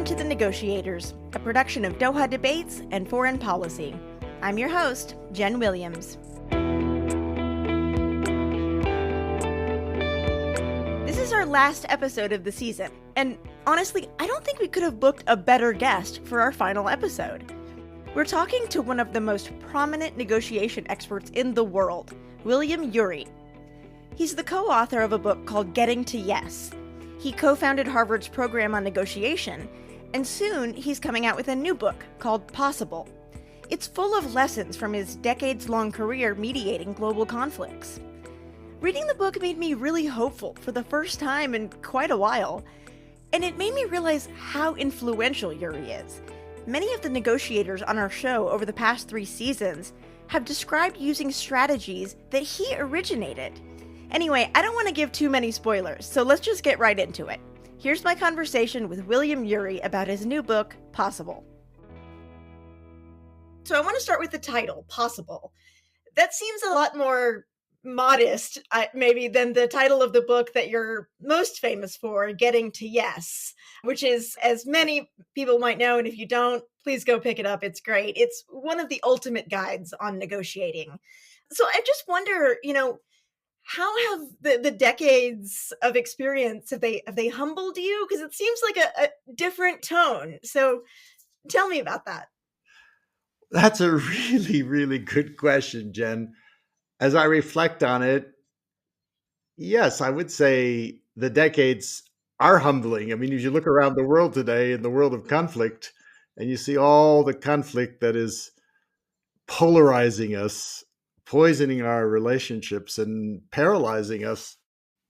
Welcome to The Negotiators, a production of Doha Debates and Foreign Policy. I'm your host, Jen Williams. This is our last episode of the season, and honestly, I don't think we could have booked a better guest for our final episode. We're talking to one of the most prominent negotiation experts in the world, William Ury. He's the co-author of a book called Getting to Yes. He co-founded Harvard's program on negotiation, and soon he's coming out with a new book called Possible. It's full of lessons from his decades-long career mediating global conflicts. Reading the book made me really hopeful for the first time in quite a while, and it made me realize how influential Ury is. Many of the negotiators on our show over the past 3 seasons have described using strategies that he originated. Anyway, I don't want to give too many spoilers, so let's just get right into it. Here's my conversation with William Ury about his new book, Possible. So I want to start with the title, Possible. That seems a lot more modest, maybe, than the title of the book that you're most famous for, Getting to Yes, which is, as many people might know, and if you don't, please go pick it up. It's great. It's one of the ultimate guides on negotiating. So I just wonder, how have the decades of experience, have they humbled you? Because it seems like a different tone. So tell me about that. That's a really, really good question, Jen. As I reflect on it, yes, I would say the decades are humbling. I mean, if you look around the world today, in the world of conflict, and you see all the conflict that is polarizing us, poisoning our relationships, and paralyzing us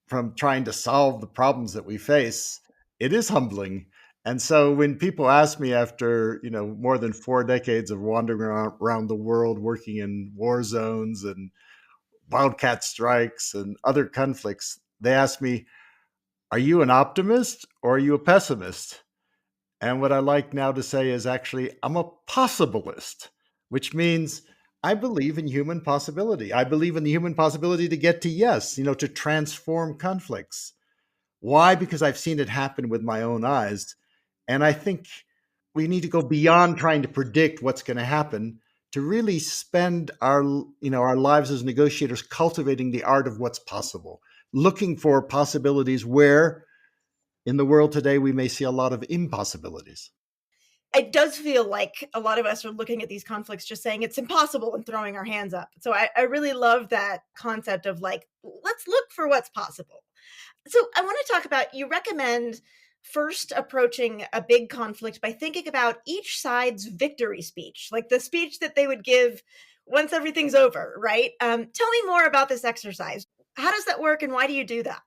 from trying to solve the problems that we face, it is humbling. And so when people ask me after, more than 4 decades of wandering around the world, working in war zones and wildcat strikes and other conflicts, they ask me, are you an optimist or are you a pessimist? And what I like now to say is actually, I'm a possibilist, which means I believe in human possibility. I believe in the human possibility to get to yes, to transform conflicts. Why? Because I've seen it happen with my own eyes. And I think we need to go beyond trying to predict what's going to happen to really spend our lives as negotiators cultivating the art of what's possible, looking for possibilities where in the world today we may see a lot of impossibilities. It does feel like a lot of us are looking at these conflicts just saying it's impossible and throwing our hands up. So I really love that concept of let's look for what's possible. So I want to talk about, you recommend first approaching a big conflict by thinking about each side's victory speech, like the speech that they would give once everything's over, right? Tell me more about this exercise. How does that work and why do you do that?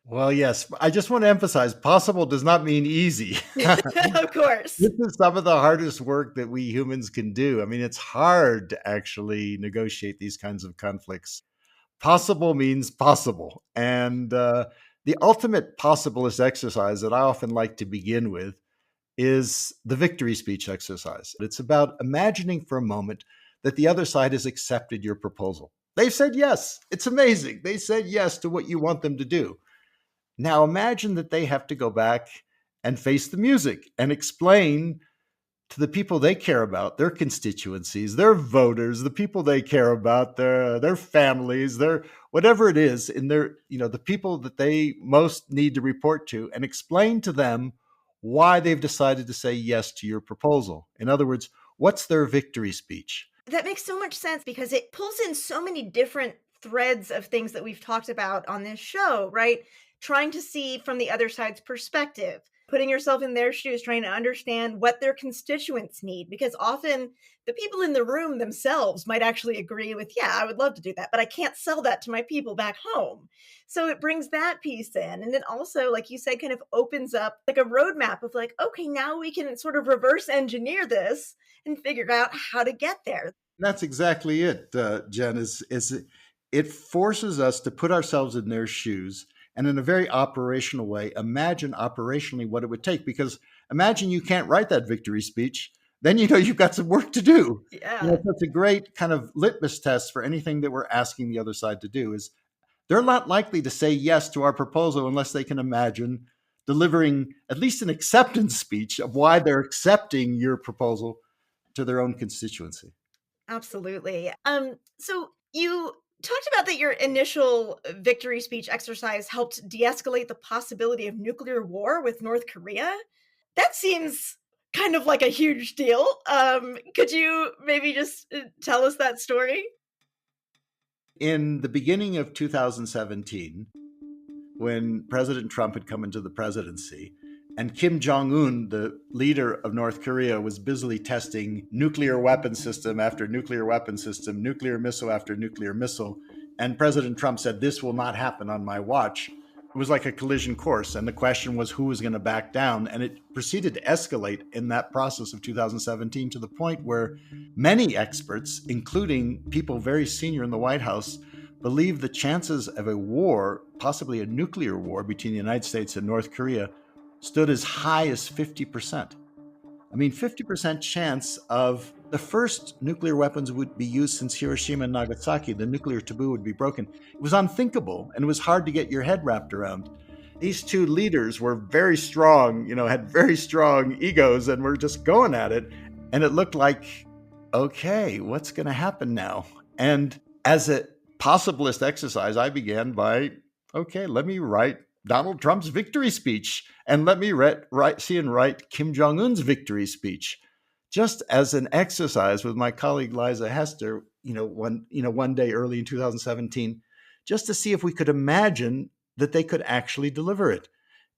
Well, yes, I just want to emphasize, possible does not mean easy. Of course. This is some of the hardest work that we humans can do. I mean, it's hard to actually negotiate these kinds of conflicts. Possible means possible. And the ultimate possibilist exercise that I often like to begin with is the victory speech exercise. It's about imagining for a moment that the other side has accepted your proposal. They've said yes. It's amazing. They said yes to what you want them to do. Now imagine that they have to go back and face the music and explain to the people they care about, their constituencies, their voters, the people they care about, their families, their whatever it is, in their, the people that they most need to report to, and explain to them why they've decided to say yes to your proposal. In other words, what's their victory speech? That makes so much sense because it pulls in so many different threads of things that we've talked about on this show, right? Trying to see from the other side's perspective, putting yourself in their shoes, trying to understand what their constituents need, because often the people in the room themselves might actually agree with, yeah, I would love to do that, but I can't sell that to my people back home. So it brings that piece in. And then also, like you said, kind of opens up like a roadmap of okay, now we can sort of reverse engineer this and figure out how to get there. That's exactly it, Jen, it forces us to put ourselves in their shoes and in a very operational way, imagine operationally what it would take. Because imagine you can't write that victory speech, then you've got some work to do. Yeah. That's a great kind of litmus test for anything that we're asking the other side to do is they're not likely to say yes to our proposal unless they can imagine delivering at least an acceptance speech of why they're accepting your proposal to their own constituency. Absolutely. So you talked about that your initial victory speech exercise helped de-escalate the possibility of nuclear war with North Korea. That seems kind of like a huge deal. Could you maybe just tell us that story? In the beginning of 2017, when President Trump had come into the presidency, and Kim Jong-un, the leader of North Korea, was busily testing nuclear weapon system after nuclear weapon system, nuclear missile after nuclear missile. And President Trump said, "This will not happen on my watch." It was like a collision course. And the question was who was going to back down. And it proceeded to escalate in that process of 2017 to the point where many experts, including people very senior in the White House, believe the chances of a war, possibly a nuclear war between the United States and North Korea, stood as high as 50%. I mean, 50% chance of the first nuclear weapons would be used since Hiroshima and Nagasaki. The nuclear taboo would be broken. It was unthinkable, and it was hard to get your head wrapped around. These two leaders were very strong, had very strong egos, and were just going at it. And it looked like, okay, what's going to happen now? And as a possibilist exercise, I began by, okay, let me write Donald Trump's victory speech, and let me write Kim Jong-un's victory speech, just as an exercise with my colleague Liza Hester, one day early in 2017, just to see if we could imagine that they could actually deliver it.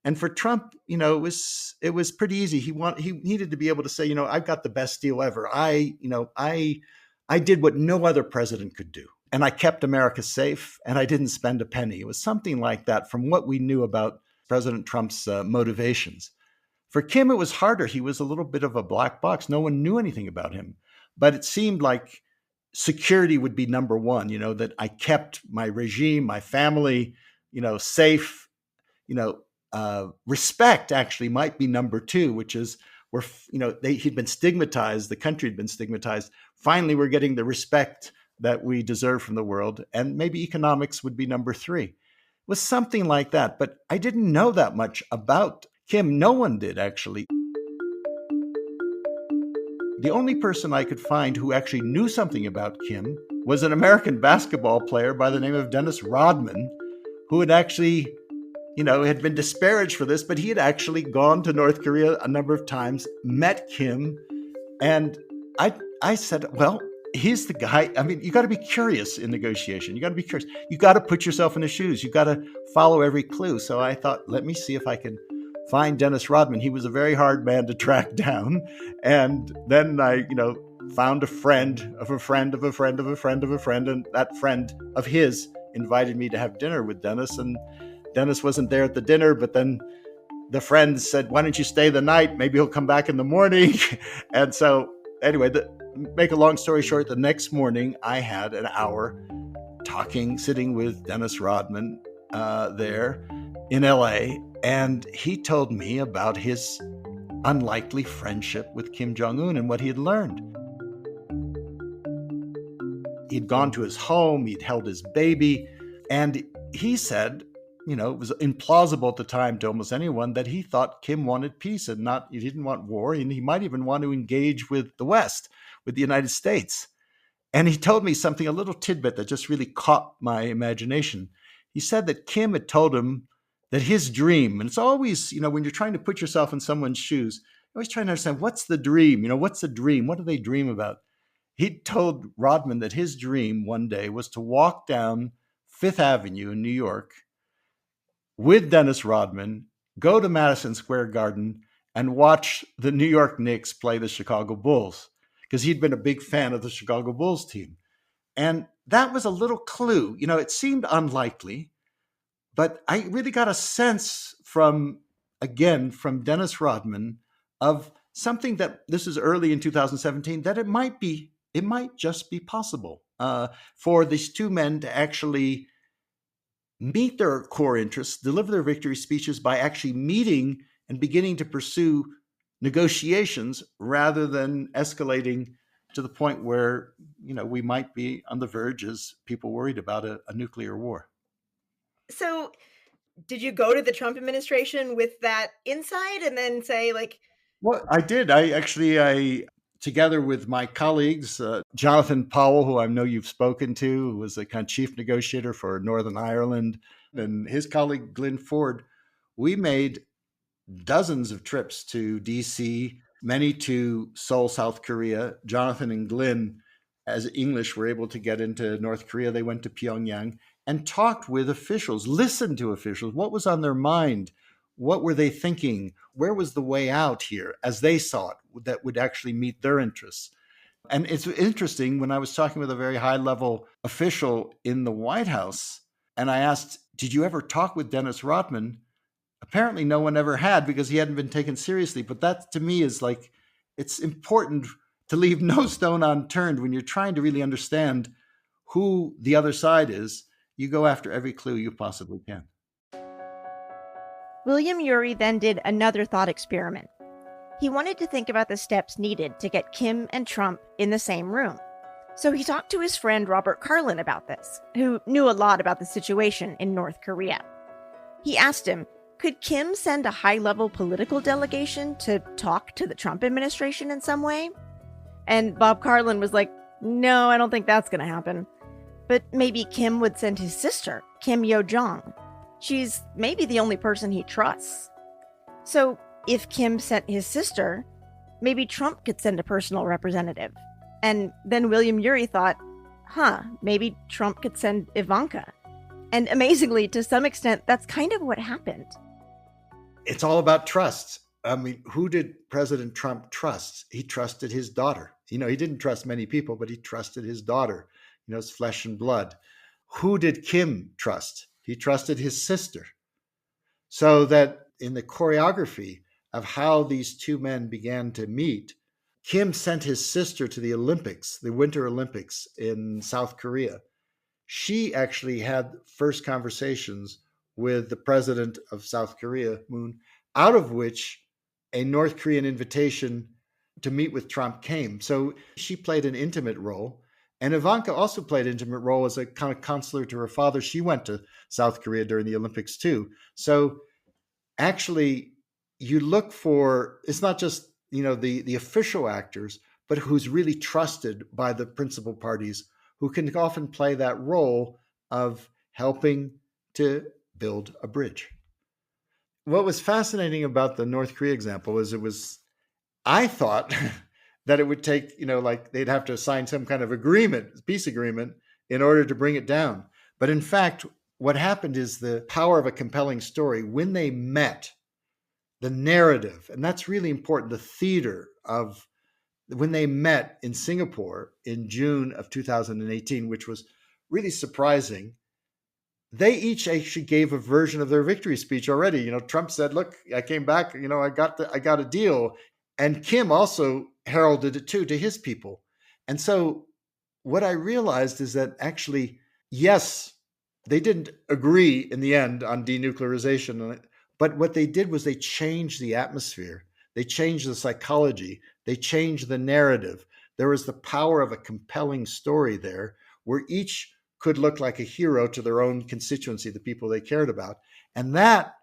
And for Trump, it was pretty easy. He needed to be able to say, I've got the best deal ever. I did what no other president could do. And I kept America safe, and I didn't spend a penny. It was something like that from what we knew about President Trump's motivations. For Kim, it was harder. He was a little bit of a black box. No one knew anything about him. But it seemed like security would be number one, that I kept my regime, my family, safe. Respect actually might be number two, which is he'd been stigmatized. The country had been stigmatized. Finally, we're getting the respect that we deserve from the world. And maybe economics would be number three. It was something like that. But I didn't know that much about Kim. No one did, actually. The only person I could find who actually knew something about Kim was an American basketball player by the name of Dennis Rodman, who had actually, had been disparaged for this, but he had actually gone to North Korea a number of times, met Kim. And I said, well, he's the guy. I mean, you got to be curious in negotiation. You got to be curious. You got to put yourself in his shoes. You got to follow every clue. So I thought, let me see if I can find Dennis Rodman. He was a very hard man to track down. And then I, found a friend of a friend of a friend of a friend of a friend. And that friend of his invited me to have dinner with Dennis. And Dennis wasn't there at the dinner, but then the friend said, why don't you stay the night? Maybe he'll come back in the morning. And so anyway, make a long story short, the next morning I had an hour sitting with Dennis Rodman there in LA. And he told me about his unlikely friendship with Kim Jong-un and what he had learned. He'd gone to his home, he'd held his baby, and he said, it was implausible at the time to almost anyone that he thought Kim wanted peace and he didn't want war, and he might even want to engage with the West, with the United States. And he told me something, a little tidbit that just really caught my imagination. He said that Kim had told him that his dream, and it's always, when you're trying to put yourself in someone's shoes, you're always trying to understand, what's the dream? What's the dream? What do they dream about? He told Rodman that his dream one day was to walk down Fifth Avenue in New York with Dennis Rodman, go to Madison Square Garden, and watch the New York Knicks play the Chicago Bulls, because he'd been a big fan of the Chicago Bulls team. And that was a little clue. It seemed unlikely, but I really got a sense from Dennis Rodman of something that, this is early in 2017, that it might just be possible for these two men to actually meet their core interests, deliver their victory speeches by actually meeting and beginning to pursue negotiations rather than escalating to the point where, we might be on the verge as people worried about a nuclear war. So Did you go to the Trump administration with that insight and then say, like, Well, I did. I together with my colleagues, Jonathan Powell, who I know you've spoken to, who was the kind of chief negotiator for Northern Ireland, and his colleague Glyn Ford, we made dozens of trips to DC, many to Seoul, South Korea. Jonathan and Glyn, as English, were able to get into North Korea. They went to Pyongyang and talked with officials, listened to officials. What was on their mind? What were they thinking? Where was the way out here as they saw it that would actually meet their interests? And it's interesting, when I was talking with a very high level official in the White House, and I asked, did you ever talk with Dennis Rodman? Apparently no one ever had, because he hadn't been taken seriously. But that to me is like, it's important to leave no stone unturned when you're trying to really understand who the other side is. You go after every clue you possibly can. William Ury then did another thought experiment. He wanted to think about the steps needed to get Kim and Trump in the same room. So he talked to his friend Robert Carlin about this, who knew a lot about the situation in North Korea. He asked him, could Kim send a high-level political delegation to talk to the Trump administration in some way? And Bob Carlin was like, no, I don't think that's going to happen. But maybe Kim would send his sister, Kim Yo-jong. She's maybe the only person he trusts. So if Kim sent his sister, maybe Trump could send a personal representative. And then William Ury thought, maybe Trump could send Ivanka. And amazingly, to some extent, that's kind of what happened. It's all about trust. I mean, who did President Trump trust? He trusted his daughter. He didn't trust many people, but he trusted his daughter, his flesh and blood. Who did Kim trust? He trusted his sister. So that in the choreography of how these two men began to meet, Kim sent his sister to the Olympics, the Winter Olympics in South Korea. She actually had first conversations with the president of South Korea, Moon, out of which a North Korean invitation to meet with Trump came. So she played an intimate role. And Ivanka also played an intimate role as a kind of counselor to her father. She went to South Korea during the Olympics too. So actually, you look for, it's not just, the official actors, but who's really trusted by the principal parties, who can often play that role of helping to build a bridge. What was fascinating about the North Korea example is I thought that it would take, like they'd have to sign some kind of agreement, peace agreement, in order to bring it down. But in fact, what happened is the power of a compelling story. When they met, the narrative, and that's really important, the theater of when they met in Singapore in June of 2018, which was really surprising, they each actually gave a version of their victory speech already. Trump said, look, I came back, I got a deal. And Kim also heralded it too to his people. And so what I realized is that actually, yes, they didn't agree in the end on denuclearization, but what they did was they changed the atmosphere. They changed the psychology. They changed the narrative. There was the power of a compelling story there where each could look like a hero to their own constituency, the people they cared about. And that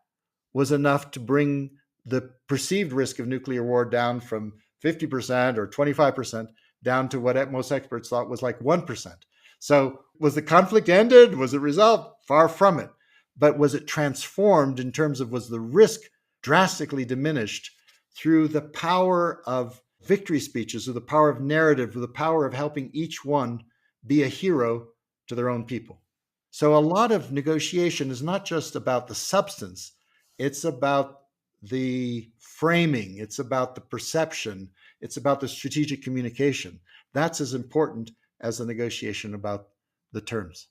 was enough to bring the perceived risk of nuclear war down from 50% or 25% down to what most experts thought was like 1%. So was the conflict ended? Was it resolved? Far from it. But was it transformed in terms of, was the risk drastically diminished through the power of victory speeches, through the power of narrative, through the power of helping each one be a hero to their own people? So a lot of negotiation is not just about the substance. It's about the framing. It's about the perception. It's about the strategic communication. That's as important as the negotiation about the terms.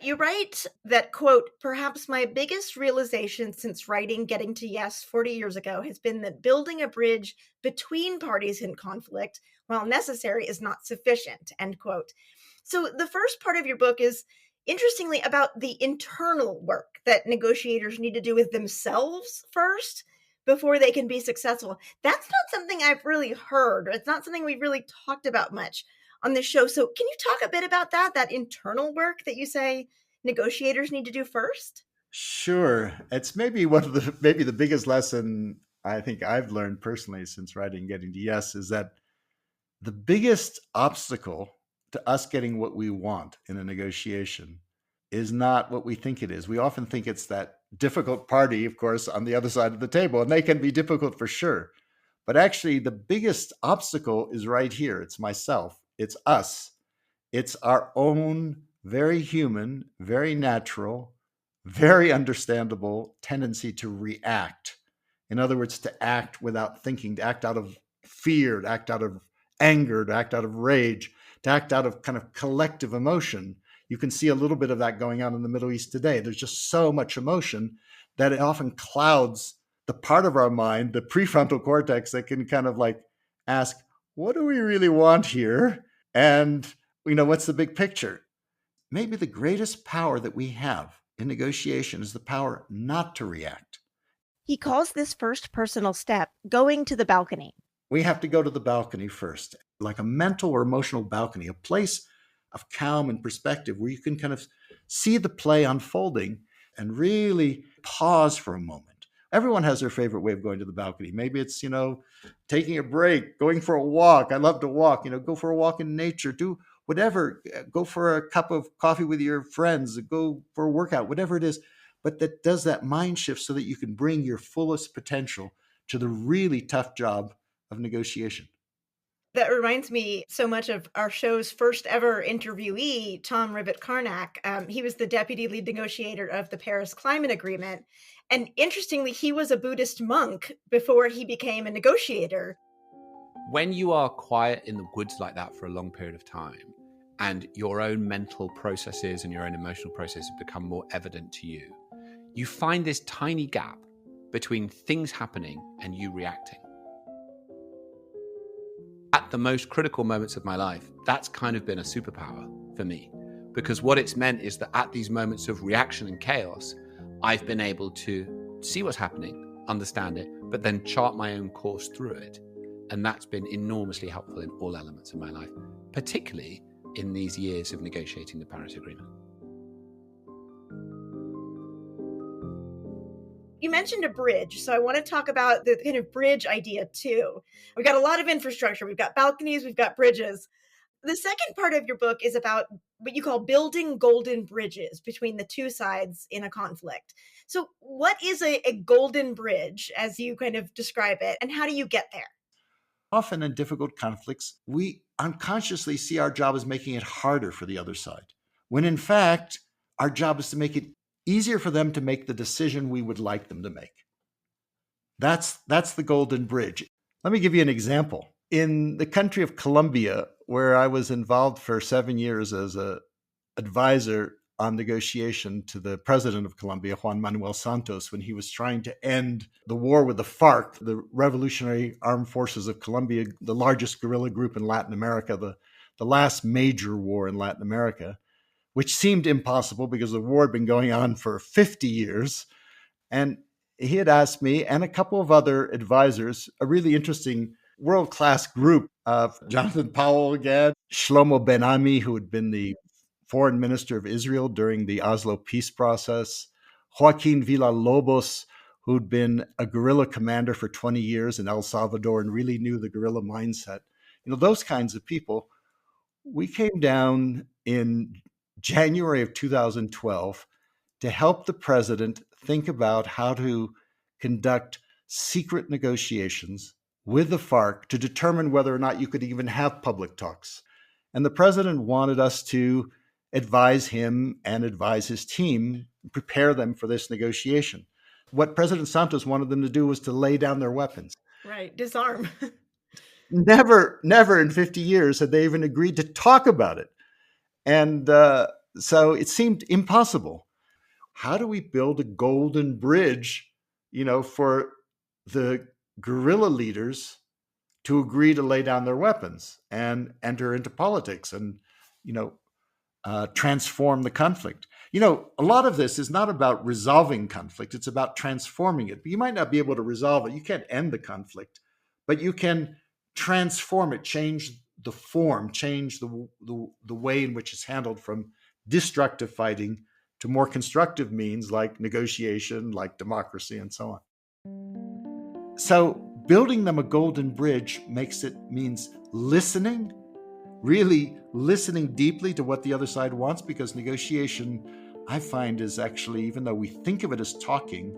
You write that, quote, perhaps my biggest realization since writing Getting to Yes 40 years ago has been that building a bridge between parties in conflict, while necessary, is not sufficient, end quote. So the first part of your book is, interestingly, about the internal work that negotiators need to do with themselves first before they can be successful. That's not something I've really heard. It's not something we've really talked about much on this show. So can you talk a bit about that internal work that you say negotiators need to do first? Sure. It's maybe one of maybe the biggest lesson I think I've learned personally since writing Getting to Yes is that the biggest obstacle to us getting what we want in a negotiation is not what we think it is. We often think it's that difficult party, of course, on the other side of the table, and they can be difficult for sure. But actually, the biggest obstacle is right here. It's myself, it's us, it's our own very human, very natural, very understandable tendency to react. In other words, to act without thinking, to act out of fear, to act out of anger, to act out of rage, to act out of kind of collective emotion. You can see a little bit of that going on in the Middle East today. There's just so much emotion that it often clouds the part of our mind, the prefrontal cortex, that can kind of like ask, what do we really want here? And, what's the big picture? Maybe the greatest power that we have in negotiation is the power not to react. He calls this first personal step going to the balcony. We have to go to the balcony first, like a mental or emotional balcony, a place of calm and perspective where you can kind of see the play unfolding and really pause for a moment. Everyone has their favorite way of going to the balcony. Maybe it's, taking a break, going for a walk. I love to walk, go for a walk in nature, do whatever, go for a cup of coffee with your friends, go for a workout, whatever it is. But that does that mind shift so that you can bring your fullest potential to the really tough job of negotiation. That reminds me so much of our show's first ever interviewee, Tom Rivet-Carnac. He was the deputy lead negotiator of the Paris Climate Agreement. And interestingly, he was a Buddhist monk before he became a negotiator. When you are quiet in the woods like that for a long period of time, and your own mental processes and your own emotional processes become more evident to you, you find this tiny gap between things happening and you reacting. At the most critical moments of my life, that's kind of been a superpower for me, because what it's meant is that at these moments of reaction and chaos, I've been able to see what's happening, understand it, but then chart my own course through it. And that's been enormously helpful in all elements of my life, particularly in these years of negotiating the Paris Agreement. You mentioned a bridge, so I want to talk about the kind of bridge idea too. We've got a lot of infrastructure. We've got balconies, we've got bridges. The second part of your book is about what you call building golden bridges between the two sides in a conflict. So what is a golden bridge, as you kind of describe it, and how do you get there? Often in difficult conflicts, we unconsciously see our job as making it harder for the other side, when in fact, our job is to make it easier for them to make the decision we would like them to make. That's the golden bridge. Let me give you an example. In the country of Colombia, where I was involved for 7 years as an advisor on negotiation to the president of Colombia, Juan Manuel Santos, when he was trying to end the war with the FARC, the Revolutionary Armed Forces of Colombia, the largest guerrilla group in Latin America, the last major war in Latin America, which seemed impossible because the war had been going on for 50 years. And he had asked me and a couple of other advisors, a really interesting world-class group of Jonathan Powell again, Shlomo Ben-Ami, who had been the foreign minister of Israel during the Oslo peace process, Joaquin Villalobos, who'd been a guerrilla commander for 20 years in El Salvador and really knew the guerrilla mindset. Those kinds of people. We came down in January of 2012 to help the president think about how to conduct secret negotiations with the FARC to determine whether or not you could even have public talks. And the president wanted us to advise him and advise his team, prepare them for this negotiation. What President Santos wanted them to do was to lay down their weapons. Right, disarm. Never in 50 years had they even agreed to talk about it. And so it seemed impossible. How do we build a golden bridge, for the guerrilla leaders to agree to lay down their weapons and enter into politics and, transform the conflict? A lot of this is not about resolving conflict. It's about transforming it. But you might not be able to resolve it. You can't end the conflict, but you can transform it, change the form, change the way in which it's handled from destructive fighting to more constructive means like negotiation, like democracy, and so on. So building them a golden bridge means listening, really listening deeply to what the other side wants, because negotiation, I find, is actually, even though we think of it as talking,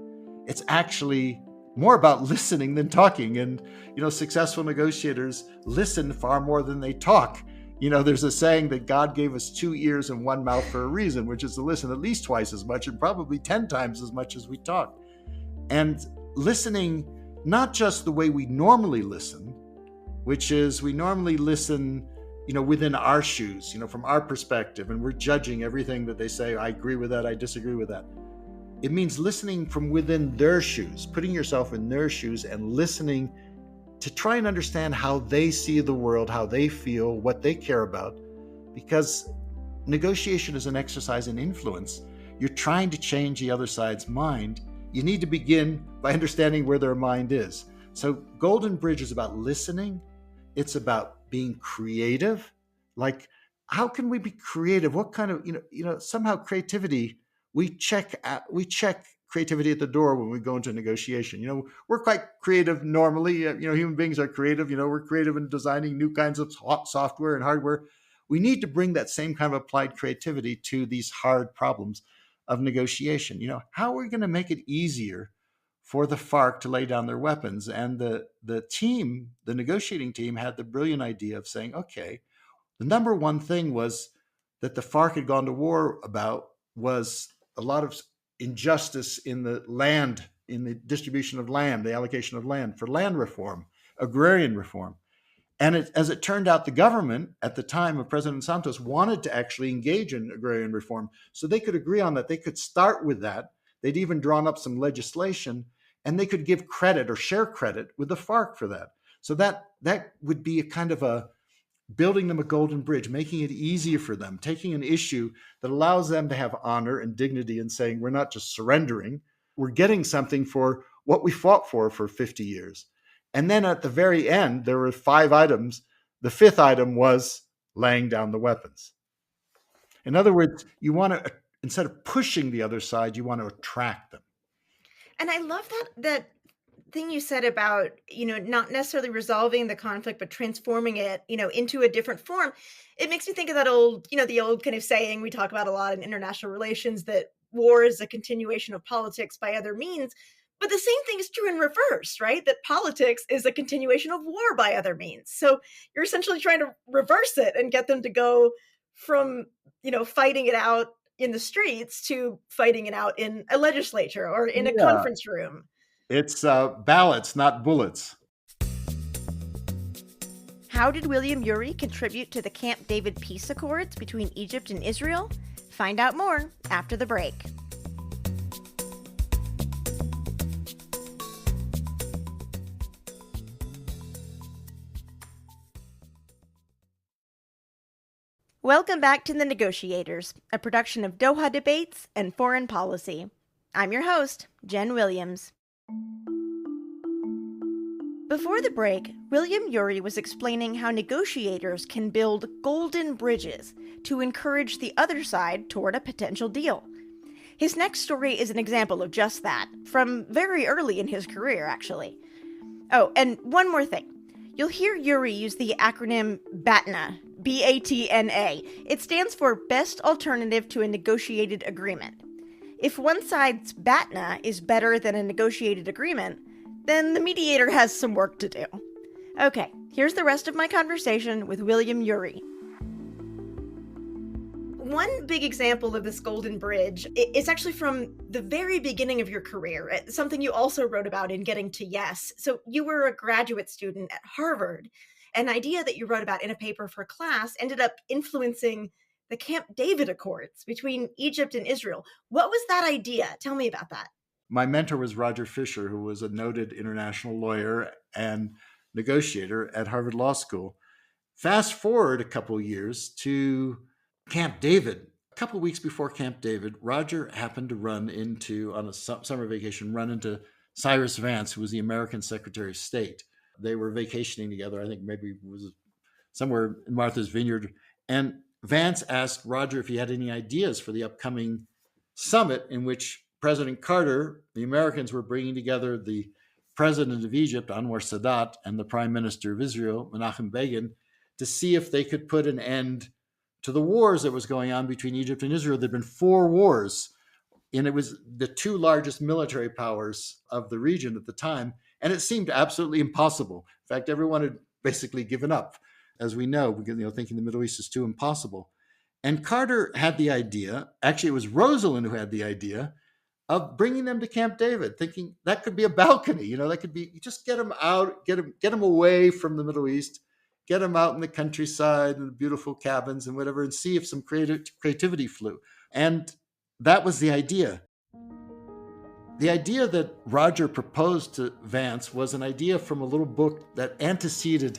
it's actually more about listening than talking. And, successful negotiators listen far more than they talk. There's a saying that God gave us 2 ears and 1 mouth for a reason, which is to listen at least twice as much and probably 10 times as much as we talk. And listening, not just the way we normally listen, which is we normally listen, within our shoes, from our perspective, and we're judging everything that they say. I agree with that, I disagree with that. It means listening from within their shoes, putting yourself in their shoes and listening to try and understand how they see the world, how they feel, what they care about. Because negotiation is an exercise in influence. You're trying to change the other side's mind. You need to begin by understanding where their mind is. So Golden Bridge is about listening. It's about being creative. Like, how can we be creative? What kind of, somehow creativity, we check creativity at the door when we go into negotiation. We're quite creative normally. Human beings are creative. We're creative in designing new kinds of software and hardware. We need to bring that same kind of applied creativity to these hard problems of negotiation. How are we going to make it easier for the FARC to lay down their weapons? And the negotiating team had the brilliant idea of saying, okay, the number one thing was that the FARC had gone to war about was a lot of injustice in the land, in the distribution of land, the allocation of land, for land reform, agrarian reform. And as it turned out, the government at the time of President Santos wanted to actually engage in agrarian reform. So they could agree on that. They could start with that. They'd even drawn up some legislation, and they could give credit or share credit with the FARC for that. So that would be a kind of a building them a golden bridge, making it easier for them, taking an issue that allows them to have honor and dignity and saying, we're not just surrendering, we're getting something for what we fought for 50 years. And then at the very end, there were 5 items. The 5th item was laying down the weapons. In other words, you want to, instead of pushing the other side, you want to attract them. And I love that thing you said about, not necessarily resolving the conflict, but transforming it, into a different form. It makes me think of that old, the old kind of saying we talk about a lot in international relations, that war is a continuation of politics by other means. But the same thing is true in reverse, right? That politics is a continuation of war by other means. So you're essentially trying to reverse it and get them to go from, fighting it out in the streets to fighting it out in a legislature or in a conference room. It's ballots, not bullets. How did William Ury contribute to the Camp David peace accords between Egypt and Israel? Find out more after the break. Welcome back to The Negotiators, a production of Doha Debates and Foreign Policy. I'm your host, Jen Williams. Before the break, William Ury was explaining how negotiators can build golden bridges to encourage the other side toward a potential deal. His next story is an example of just that, from very early in his career, actually. Oh, and one more thing. You'll hear Ury use the acronym BATNA, B-A-T-N-A. It stands for Best Alternative to a Negotiated Agreement. If one side's BATNA is better than a negotiated agreement, then the mediator has some work to do. Okay, here's the rest of my conversation with William Ury. One big example of this golden bridge is actually from the very beginning of your career, something you also wrote about in Getting to Yes. So you were a graduate student at Harvard. An idea that you wrote about in a paper for class ended up influencing the Camp David Accords between Egypt and Israel. What was that idea? Tell me about that. My mentor was Roger Fisher, who was a noted international lawyer and negotiator at Harvard Law School. Fast forward a couple of years to Camp David. A couple of weeks before Camp David, Roger happened to run into, on a summer vacation, Cyrus Vance, who was the American Secretary of State. They were vacationing together. I think maybe it was somewhere in Martha's Vineyard. And Vance asked Roger if he had any ideas for the upcoming summit in which President Carter, the Americans were bringing together the president of Egypt, Anwar Sadat, and the prime minister of Israel, Menachem Begin, to see if they could put an end to the wars that was going on between Egypt and Israel. There'd been 4 wars, and it was the 2 largest military powers of the region at the time, and it seemed absolutely impossible. In fact, everyone had basically given up, as we know, because thinking the Middle East is too impossible. And Carter had the idea, actually it was Rosalind who had the idea, of bringing them to Camp David, thinking that could be a balcony, that could be, just get them out, get them away from the Middle East, get them out in the countryside and beautiful cabins and whatever, and see if some creativity flew. And that was the idea. The idea that Roger proposed to Vance was an idea from a little book that anteceded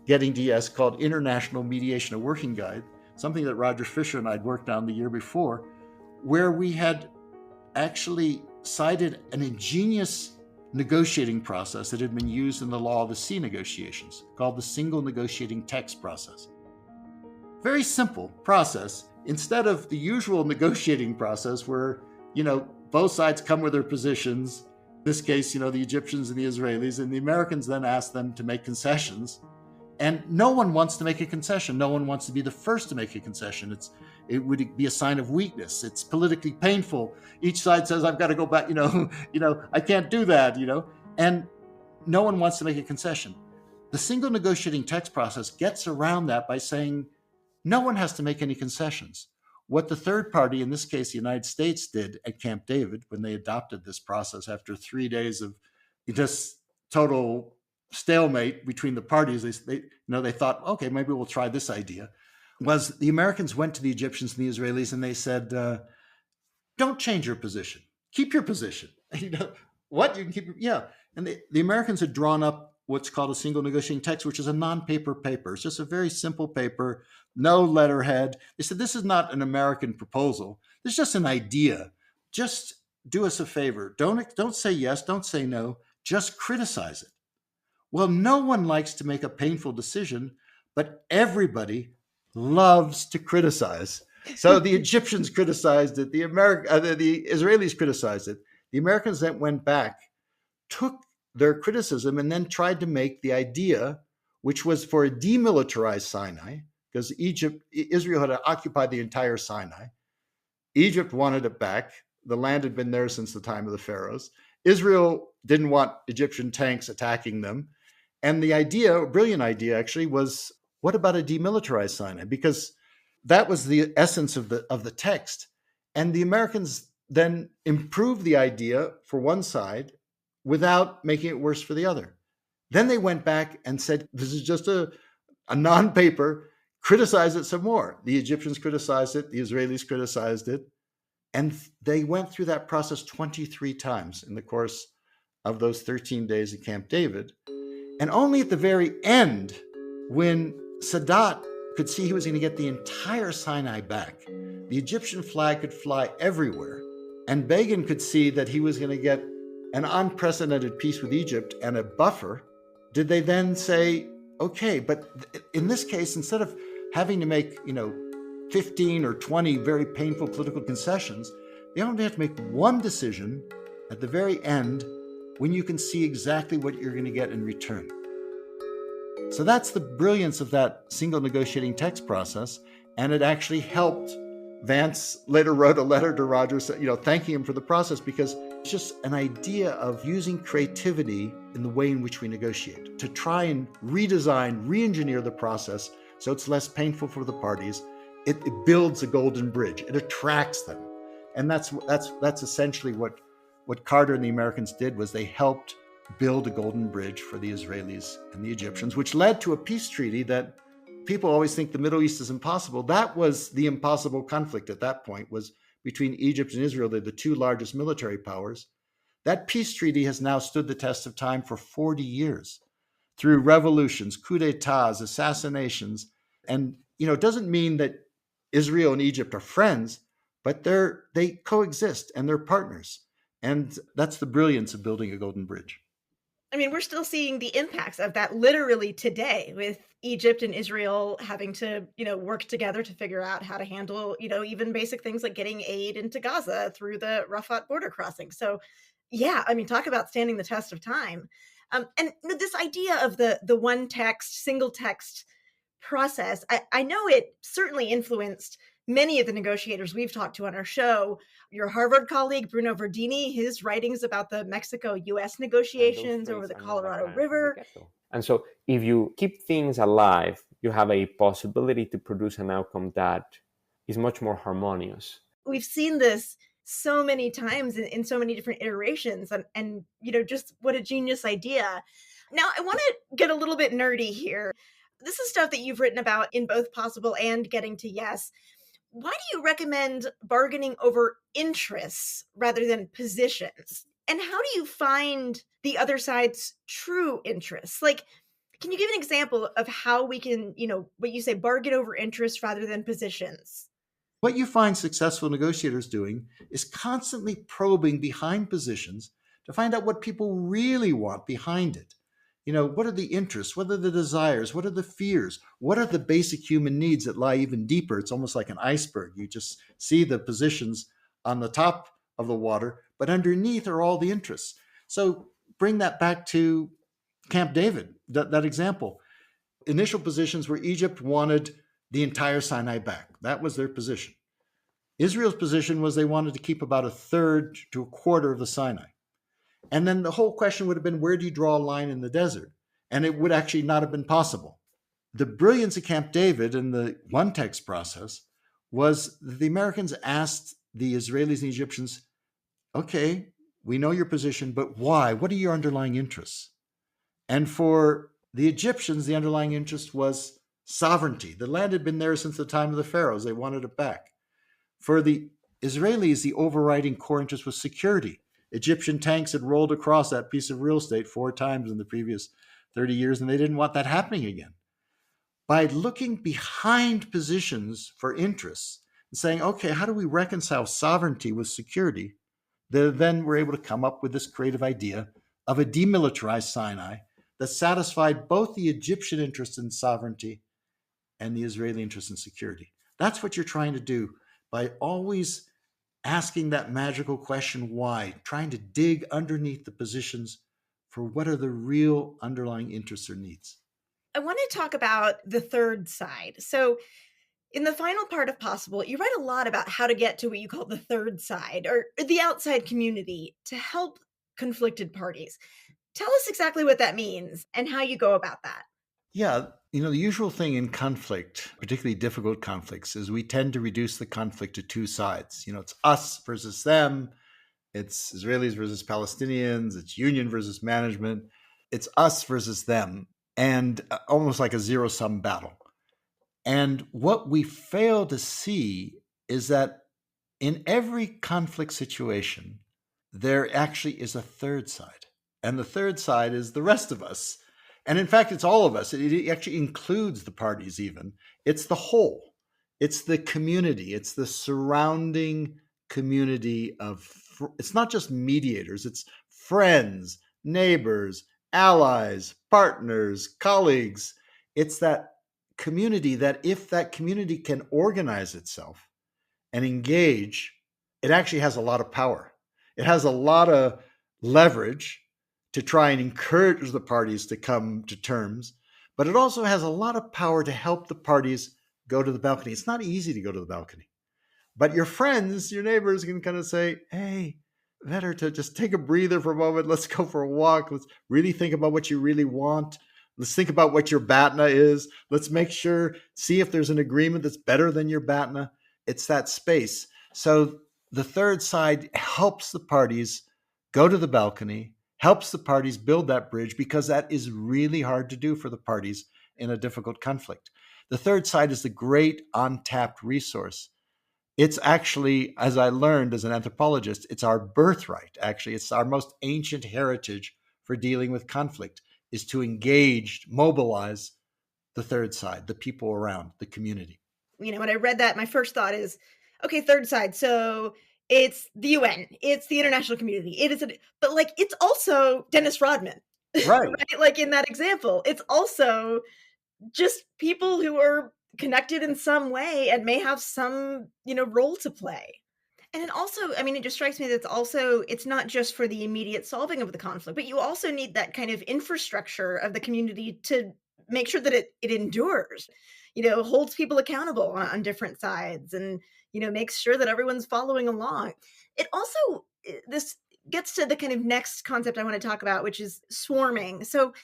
Getting to Yes called International Mediation, a Working Guide, something that Roger Fisher and I had worked on the year before, where we had actually cited an ingenious negotiating process that had been used in the Law of the Sea negotiations, called the single negotiating text process. Very simple process. Instead of the usual negotiating process where, both sides come with their positions, in this case, the Egyptians and the Israelis, and the Americans then ask them to make concessions. And no one wants to make a concession. No one wants to be the first to make a concession. It would be a sign of weakness. It's politically painful. Each side says, I've got to go back, I can't do that, and no one wants to make a concession. The single negotiating text process gets around that by saying no one has to make any concessions. What the third party, in this case, the United States, did at Camp David when they adopted this process after 3 days of just total stalemate between the parties, they thought, okay, maybe we'll try this idea, was the Americans went to the Egyptians and the Israelis and they said, don't change your position. Keep your position. What? You can keep, yeah. And the Americans had drawn up what's called a single negotiating text, which is a non-paper paper. It's just a very simple paper, no letterhead. They said, this is not an American proposal. This is just an idea. Just do us a favor. Don't say yes, don't say no, just criticize it. Well, no one likes to make a painful decision, but everybody loves to criticize. So the Egyptians criticized it, the Israelis criticized it. The Americans then went back, took their criticism, and then tried to make the idea, which was for a demilitarized Sinai, because Israel had occupied the entire Sinai. Egypt wanted it back. The land had been there since the time of the pharaohs. Israel didn't want Egyptian tanks attacking them. And the idea, a brilliant idea actually, was what about a demilitarized Sinai? Because that was the essence of the text. And the Americans then improved the idea for one side without making it worse for the other. Then they went back and said, this is just a non-paper, criticize it some more. The Egyptians criticized it, the Israelis criticized it. And they went through that process 23 times in the course of those 13 days at Camp David. And only at the very end, when Sadat could see he was going to get the entire Sinai back, the Egyptian flag could fly everywhere, and Begin could see that he was going to get an unprecedented peace with Egypt and a buffer, did they then say, okay, but in this case, instead of having to make, 15 or 20 very painful political concessions, they only have to make one decision at the very end when you can see exactly what you're going to get in return. So that's the brilliance of that single negotiating text process, and it actually helped. Vance later wrote a letter to Roger, thanking him for the process, because it's just an idea of using creativity in the way in which we negotiate to try and redesign, re-engineer the process so it's less painful for the parties. It builds a golden bridge. It attracts them, and that's essentially what Carter and the Americans did. Was they helped build a golden bridge for the Israelis and the Egyptians, which led to a peace treaty that people always think the Middle East is impossible. That was the impossible conflict at that point, was between Egypt and Israel. They're the 2 largest military powers. That peace treaty has now stood the test of time for 40 years through revolutions, coups d'etats, assassinations. And, it doesn't mean that Israel and Egypt are friends, but they coexist and they're partners. And that's the brilliance of building a golden bridge. I mean, we're still seeing the impacts of that literally today with Egypt and Israel having to, work together to figure out how to handle, even basic things like getting aid into Gaza through the Rafah border crossing. So, yeah, I mean, talk about standing the test of time. And this idea of the one text, single text process, I know it certainly influenced many of the negotiators we've talked to on our show. Your Harvard colleague, Bruno Verdini, his writings about the Mexico-US negotiations over the Colorado River. And so if you keep things alive, you have a possibility to produce an outcome that is much more harmonious. We've seen this so many times in so many different iterations, and just what a genius idea. Now, I want to get a little bit nerdy here. This is stuff that you've written about in both Possible and Getting to Yes. Why do you recommend bargaining over interests rather than positions? And how do you find the other side's true interests? Like, can you give an example of how we can, what you say, bargain over interests rather than positions? What you find successful negotiators doing is constantly probing behind positions to find out what people really want behind it. What are the interests? What are the desires? What are the fears? What are the basic human needs that lie even deeper? It's almost like an iceberg. You just see the positions on the top of the water, but underneath are all the interests. So bring that back to Camp David, that example. Initial positions where Egypt wanted the entire Sinai back. That was their position. Israel's position was they wanted to keep about a third to a quarter of the Sinai. And then the whole question would have been, where do you draw a line in the desert? And it would actually not have been possible. The brilliance of Camp David and the one text process was that the Americans asked the Israelis and Egyptians, okay, we know your position, but why? What are your underlying interests? And for the Egyptians, the underlying interest was sovereignty. The land had been there since the time of the pharaohs. They wanted it back. For the Israelis, the overriding core interest was security. Egyptian tanks had rolled across that piece of real estate 4 times in the previous 30 years, and they didn't want that happening again. By looking behind positions for interests and saying, okay, how do we reconcile sovereignty with security? They then were able to come up with this creative idea of a demilitarized Sinai that satisfied both the Egyptian interest in sovereignty and the Israeli interest in security. That's what you're trying to do by always asking that magical question, why? Trying to dig underneath the positions for what are the real underlying interests or needs. I want to talk about the third side. So in the final part of Possible, you write a lot about how to get to what you call the third side or the outside community to help conflicted parties. Tell us exactly what that means and how you go about that. Yeah, the usual thing in conflict, particularly difficult conflicts, is we tend to reduce the conflict to 2 sides. It's us versus them. It's Israelis versus Palestinians. It's union versus management. It's us versus them, and almost like a zero-sum battle. And what we fail to see is that in every conflict situation, there actually is a third side. And the third side is the rest of us. And in fact, it's all of us. It actually includes the parties even. It's the whole. It's the community. It's the surrounding community of, it's not just mediators. It's friends, neighbors, allies, partners, colleagues. It's that community that if that community can organize itself and engage, it actually has a lot of power. It has a lot of leverage to try and encourage the parties to come to terms, but it also has a lot of power to help the parties go to the balcony. It's not easy to go to the balcony, but your friends, your neighbors can kind of say, hey, better to just take a breather for a moment. Let's go for a walk. Let's really think about what you really want. Let's think about what your BATNA is. Let's make sure, see if there's an agreement that's better than your BATNA. It's that space. So the third side helps the parties go to the balcony, helps the parties build that bridge, because that is really hard to do for the parties in a difficult conflict. The third side is the great untapped resource. It's actually, as I learned as an anthropologist, it's our birthright. Actually, it's our most ancient heritage for dealing with conflict, is to engage, mobilize the third side, the people around, the community. When I read that, my first thought is, okay, third side. So it's the UN, it's the international community, but it's also Dennis Rodman. Right. Right? Like in that example, it's also just people who are connected in some way and may have some, role to play. And it also, I mean, it just strikes me that it's not just for the immediate solving of the conflict, but you also need that kind of infrastructure of the community to make sure that it endures, holds people accountable on different sides and, makes sure that everyone's following along. It also, this gets to the kind of next concept I want to talk about, which is swarming. So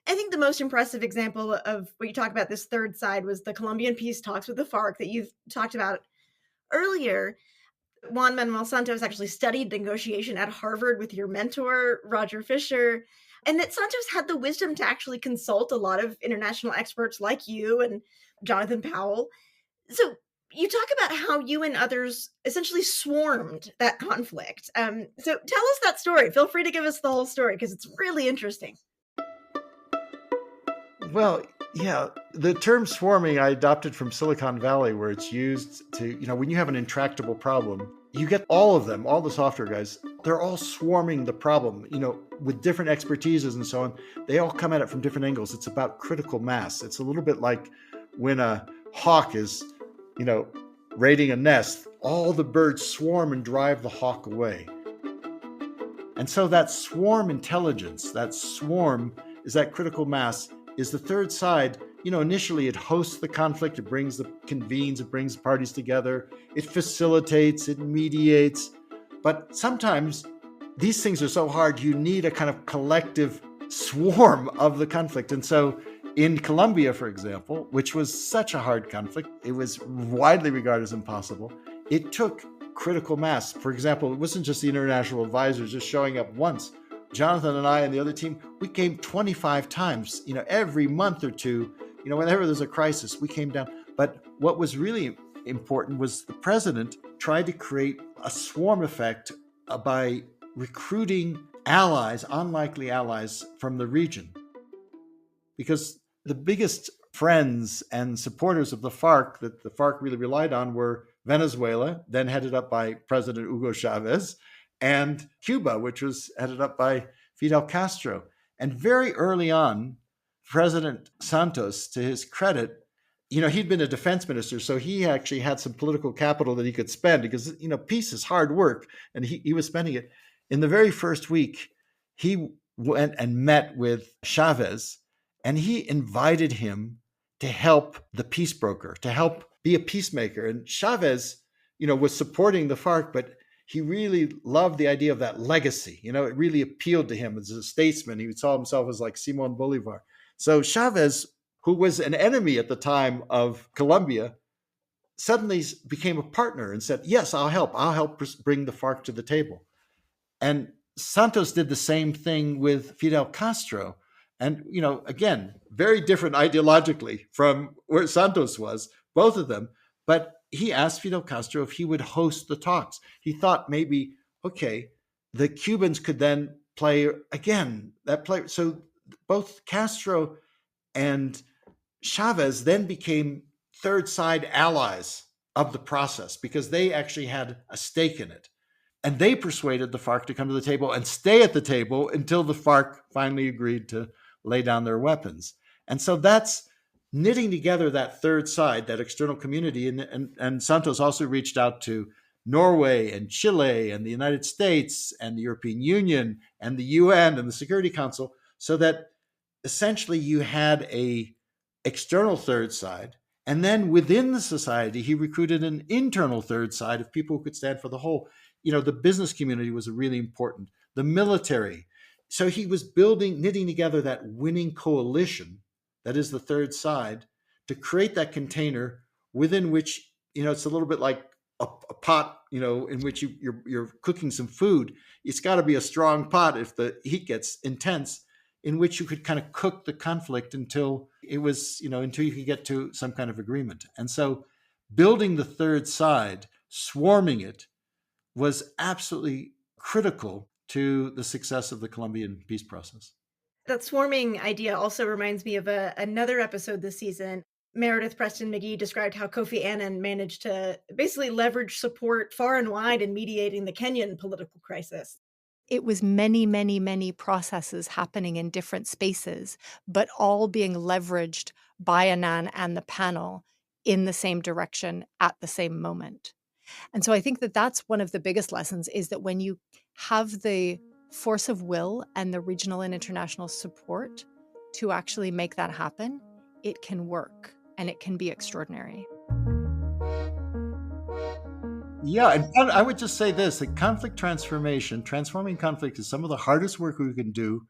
I think the most impressive example of what you talk about, this third side, was the Colombian peace talks with the FARC that you've talked about earlier. Juan Manuel Santos actually studied negotiation at Harvard with your mentor, Roger Fisher, and that Santos had the wisdom to actually consult a lot of international experts like you and Jonathan Powell. So you talk about how you and others essentially swarmed that conflict. So tell us that story. Feel free to give us the whole story because it's really interesting. Well, yeah, the term swarming I adopted from Silicon Valley, where it's used to, when you have an intractable problem, you get all of them, all the software guys, they're all swarming the problem, with different expertises and so on. They all come at it from different angles. It's about critical mass. It's a little bit like when a hawk is, raiding a nest, all the birds swarm and drive the hawk away. And so that swarm intelligence, that swarm is that critical mass, is the third side. Initially it hosts the conflict, it convenes, it brings parties together, it facilitates, it mediates. But sometimes these things are so hard, you need a kind of collective swarm of the conflict. And so in Colombia, for example, which was such a hard conflict, it was widely regarded as impossible, it took critical mass. For example, it wasn't just the international advisors just showing up once. Jonathan and I and the other team, we came 25 times, every month or two, whenever there's a crisis, we came down. But what was really important was the president tried to create a swarm effect by recruiting allies, unlikely allies from the region. Because the biggest friends and supporters of the FARC that the FARC really relied on were Venezuela, then headed up by President Hugo Chavez, and Cuba, which was headed up by Fidel Castro. And very early on, President Santos, to his credit, he'd been a defense minister, so he actually had some political capital that he could spend because, peace is hard work, and he was spending it. In the very first week, he went and met with Chavez, and he invited him to help the peace broker, to help be a peacemaker. And Chavez, was supporting the FARC, but he really loved the idea of that legacy. It really appealed to him as a statesman. He saw himself as like Simon Bolivar. So Chavez, who was an enemy at the time of Colombia, suddenly became a partner and said, yes, I'll help bring the FARC to the table. And Santos did the same thing with Fidel Castro. And, again, very different ideologically from where Santos was, both of them. But he asked Fidel Castro if he would host the talks. He thought maybe, okay, the Cubans could then play again that play. So both Castro and Chavez then became third side allies of the process because they actually had a stake in it. And they persuaded the FARC to come to the table and stay at the table until the FARC finally agreed to lay down their weapons. And so that's knitting together that third side, that external community. And Santos also reached out to Norway and Chile and the United States and the European Union and the UN and the Security Council, so that essentially you had a external third side. And then within the society, he recruited an internal third side of people who could stand for the whole. The business community was really important, the military. So he was knitting together that winning coalition, that is the third side, to create that container within which, it's a little bit like a pot, in which you're cooking some food. It's got to be a strong pot if the heat gets intense, in which you could kind of cook the conflict until it was, until you could get to some kind of agreement. And so building the third side, swarming it, was absolutely critical to the success of the Colombian peace process. That swarming idea also reminds me of another episode this season. Meredith Preston McGee described how Kofi Annan managed to basically leverage support far and wide in mediating the Kenyan political crisis. It was many, many, many processes happening in different spaces, but all being leveraged by Anand and the panel in the same direction at the same moment. And so I think that that's one of the biggest lessons, is that when you have the force of will and the regional and international support to actually make that happen, it can work and it can be extraordinary. Yeah, and I would just say this, that conflict transformation, transforming conflict is some of the hardest work we can do,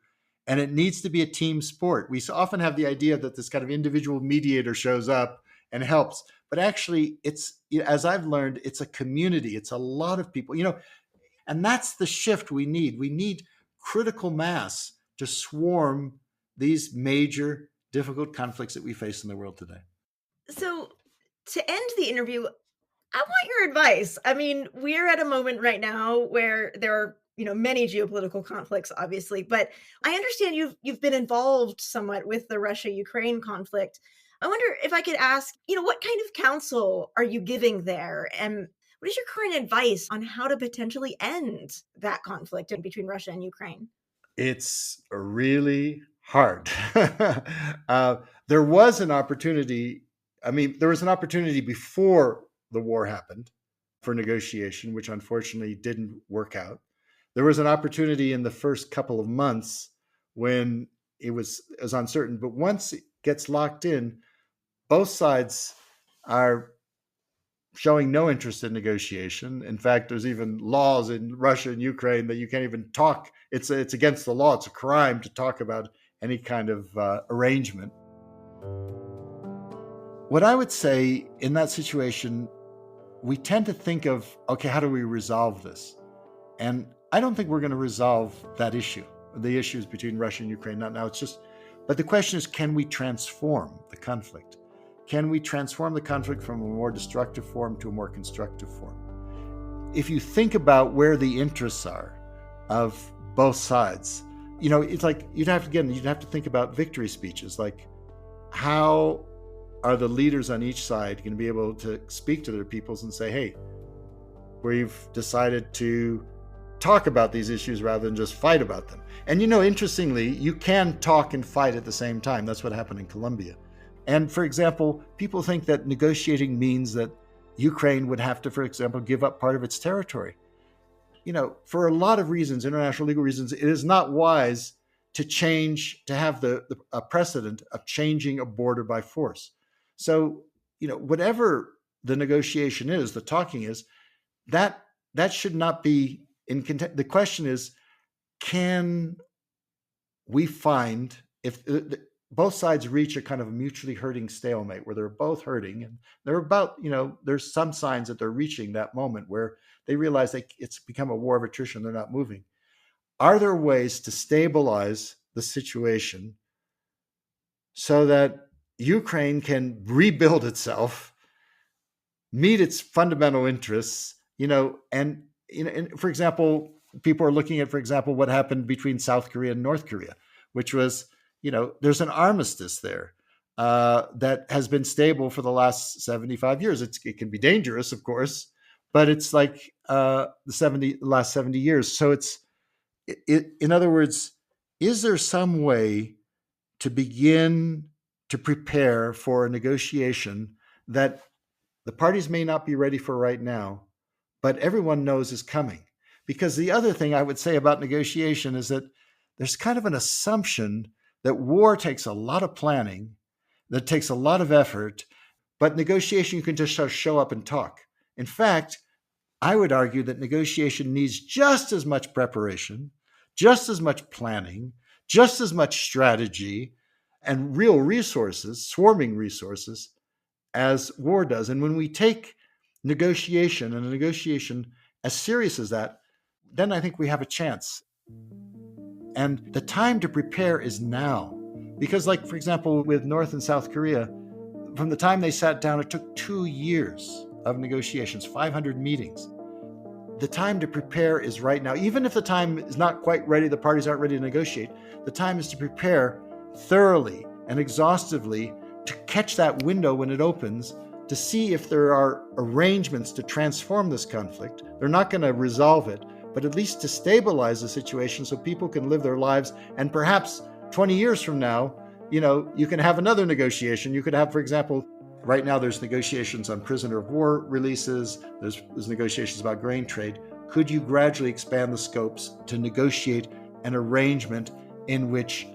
and it needs to be a team sport. We often have the idea that this kind of individual mediator shows up and helps, but actually it's, as I've learned, it's a community. It's a lot of people, and that's the shift we need. We need critical mass to swarm these major, difficult conflicts that we face in the world today. So to end the interview, I want your advice. I mean, we're at a moment right now where there are, many geopolitical conflicts, obviously, but I understand you've been involved somewhat with the Russia-Ukraine conflict. I wonder if I could ask, what kind of counsel are you giving there? And what is your current advice on how to potentially end that conflict between Russia and Ukraine? It's really hard. There was an opportunity. There was an opportunity before the war happened for negotiation, which unfortunately didn't work out. There was an opportunity in the first couple of months when it was uncertain. But once it gets locked in, both sides are showing no interest in negotiation. In fact, there's even laws in Russia and Ukraine that you can't even talk. It's against the law. It's a crime to talk about any kind of arrangement. What I would say in that situation, we tend to think of, okay, how do we resolve this? And I don't think we're going to resolve that issue, the issues between Russia and Ukraine. Not now. But the question is, can we transform the conflict? Can we transform the conflict from a more destructive form to a more constructive form? If you think about where the interests are of both sides, it's like you'd have to think about victory speeches. Like, how are the leaders on each side going to be able to speak to their peoples and say, hey, we've decided to talk about these issues rather than just fight about them? And interestingly, you can talk and fight at the same time. That's what happened in Colombia. And for example, people think that negotiating means that Ukraine would have to, for example, give up part of its territory. For a lot of reasons, international legal reasons, it is not wise to have a precedent of changing a border by force. So, whatever the negotiation is, the talking is, that should not be in contention. The question is, can we find, if both sides reach a kind of a mutually hurting stalemate where they're both hurting, and they're about, there's some signs that they're reaching that moment where they realize it's become a war of attrition, they're not moving. Are there ways to stabilize the situation so that Ukraine can rebuild itself, meet its fundamental interests, and for example, people are looking at, for example, what happened between South Korea and North Korea, which was, there's an armistice there that has been stable for the last 75 years. It can be dangerous, of course, but it's like the last 70 years. So in other words, is there some way to begin to prepare for a negotiation that the parties may not be ready for right now, but everyone knows is coming? Because the other thing I would say about negotiation is that there's kind of an assumption that war takes a lot of planning, that takes a lot of effort, but negotiation, you can just show up and talk. In fact, I would argue that negotiation needs just as much preparation, just as much planning, just as much strategy, and real resources, swarming resources, as war does. And when we take negotiation and a negotiation as serious as that, then I think we have a chance. And the time to prepare is now. Because, like, for example, with North and South Korea, from the time they sat down, it took 2 years of negotiations, 500 meetings. The time to prepare is right now. Even if the time is not quite ready, the parties aren't ready to negotiate, the time is to prepare thoroughly and exhaustively to catch that window when it opens, to see if there are arrangements to transform this conflict. They're not going to resolve it, but at least to stabilize the situation so people can live their lives. And perhaps 20 years from now, you can have another negotiation. You could have, for example, right now there's negotiations on prisoner of war releases. There's negotiations about grain trade. Could you gradually expand the scopes to negotiate an arrangement in which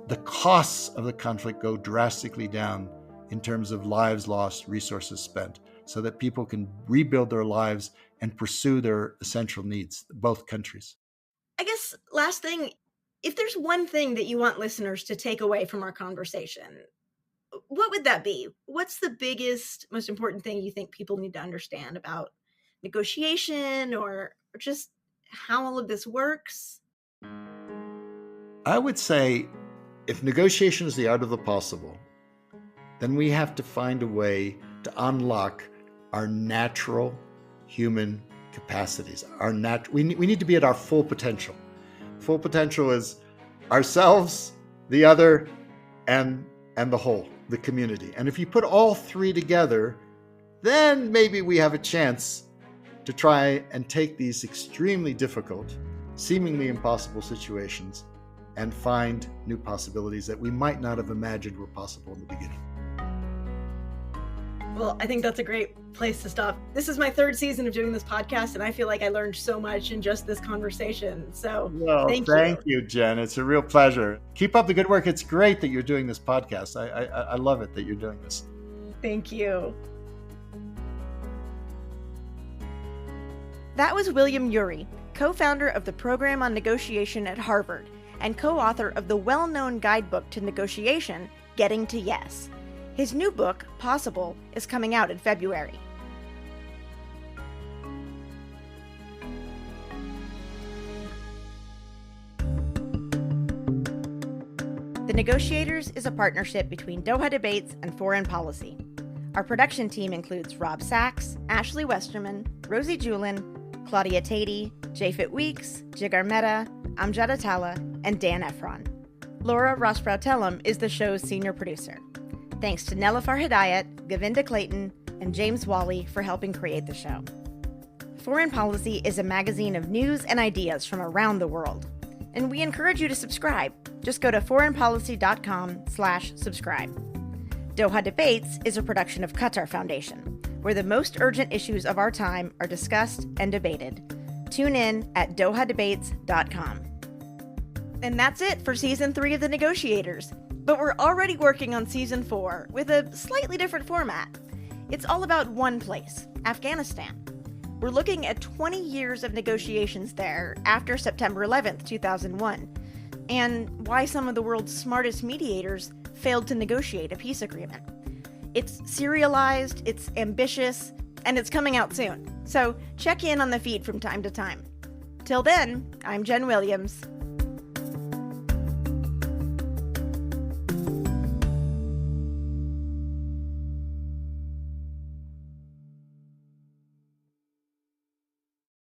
the costs of the conflict go drastically down in terms of lives lost, resources spent, so that people can rebuild their lives and pursue their essential needs, both countries? I guess last thing, if there's one thing that you want listeners to take away from our conversation, what would that be? What's the biggest, most important thing you think people need to understand about negotiation or just how all of this works? I would say if negotiation is the art of the possible, then we have to find a way to unlock our natural human capacities. We need to be at our full potential. Full potential is ourselves, the other, and the whole, the community. And if you put all three together, then maybe we have a chance to try and take these extremely difficult, seemingly impossible situations and find new possibilities that we might not have imagined were possible in the beginning. Well, I think that's a great place to stop. This is my third season of doing this podcast, and I feel like I learned so much in just this conversation. So thank you, Jen. It's a real pleasure. Keep up the good work. It's great that you're doing this podcast. I love it that you're doing this. Thank you. That was William Ury, co-founder of the Program on Negotiation at Harvard and co-author of the well-known guidebook to negotiation, Getting to Yes. His new book, Possible, is coming out in February. The Negotiators is a partnership between Doha Debates and Foreign Policy. Our production team includes Rob Sachs, Ashley Westerman, Rosie Julin, Claudia Tatey, Jafet Weeks, Jigar Mehta, Amjad Atala, and Dan Efron. Laura Rosbrow-Tellum is the show's senior producer. Thanks to Nelifar Hidayat, Govinda Clayton, and James Wally for helping create the show. Foreign Policy is a magazine of news and ideas from around the world. And we encourage you to subscribe. Just go to foreignpolicy.com/subscribe. Doha Debates is a production of Qatar Foundation, where the most urgent issues of our time are discussed and debated. Tune in at dohadebates.com. And that's it for Season 3 of The Negotiators. But we're already working on Season 4 with a slightly different format. It's all about one place, Afghanistan. We're looking at 20 years of negotiations there after September 11th, 2001, and why some of the world's smartest mediators failed to negotiate a peace agreement. It's serialized, it's ambitious, and it's coming out soon. So check in on the feed from time to time. Till then, I'm Jen Williams.